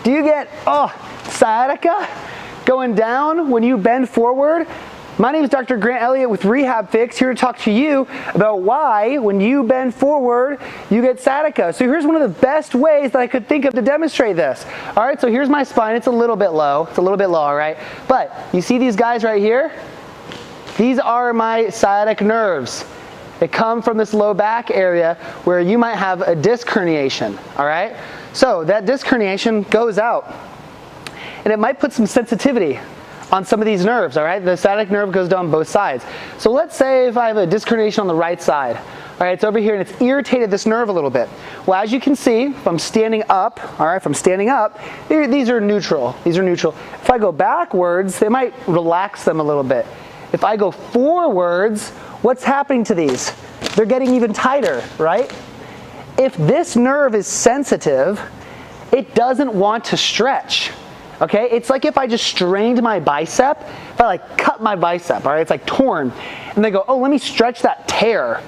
Do you get, sciatica going down when you bend forward? My name is Dr. Grant Elliott with RehabFix, here to talk to you about why, when you bend forward, you get sciatica. So here's one of the best ways that I could think of to demonstrate this. All right, so here's my spine. It's a little bit low. It's a little bit low, all right? But you see these guys right here? These are my sciatic nerves. They come from this low back area where you might have a disc herniation, all right? So that disc herniation goes out, and it might put some sensitivity on some of these nerves, all right? The sciatic nerve goes down both sides. So let's say if I have a disc herniation on the right side, all right, it's over here and it's irritated this nerve a little bit. Well, as you can see, if I'm standing up, all right, if I'm standing up, these are neutral. These are neutral. If I go backwards, they might relax them a little bit. If I go forwards, what's happening to these? They're getting even tighter, right? If this nerve is sensitive, it doesn't want to stretch. Okay, it's like if I just strained my bicep, if I like cut my bicep, all right, it's like torn, and they go, oh, let me stretch that tear.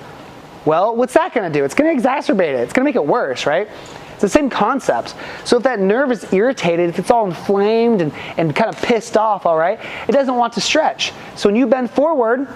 Well, what's that gonna do? It's gonna exacerbate it. It's gonna make it worse, right? It's the same concept. So if that nerve is irritated, if it's all inflamed and kind of pissed off, all right, it doesn't want to stretch. So when you bend forward,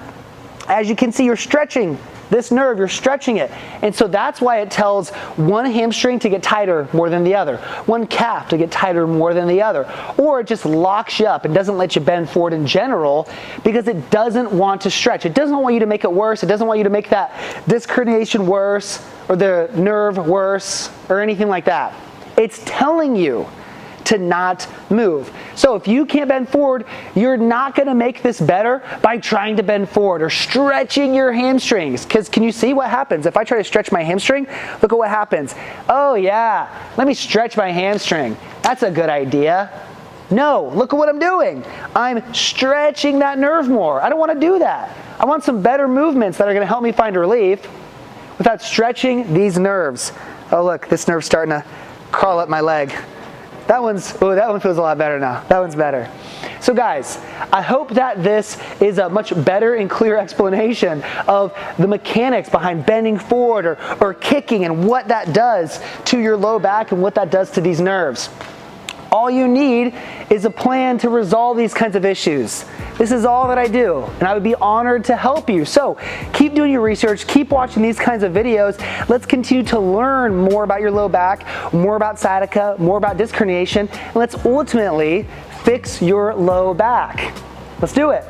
as you can see, you're stretching this nerve, you're stretching it. And so that's why it tells one hamstring to get tighter more than the other, one calf to get tighter more than the other, or it just locks you up and doesn't let you bend forward in general because it doesn't want to stretch. It doesn't want you to make it worse. It doesn't want you to make that disc herniation worse or the nerve worse or anything like that. It's telling you to not move. So if you can't bend forward, you're not gonna make this better by trying to bend forward or stretching your hamstrings. Because can you see what happens? If I try to stretch my hamstring, look at what happens. Oh yeah, let me stretch my hamstring. That's a good idea. No, look at what I'm doing. I'm stretching that nerve more. I don't wanna do that. I want some better movements that are gonna help me find relief without stretching these nerves. Oh look, this nerve's starting to crawl up my leg. That one feels a lot better now. That one's better. So guys, I hope that this is a much better and clear explanation of the mechanics behind bending forward or kicking and what that does to your low back and what that does to these nerves. All you need is a plan to resolve these kinds of issues. This is all that I do, and I would be honored to help you. So keep doing your research, keep watching these kinds of videos. Let's continue to learn more about your low back, more about sciatica, more about disc herniation, and let's ultimately fix your low back. Let's do it.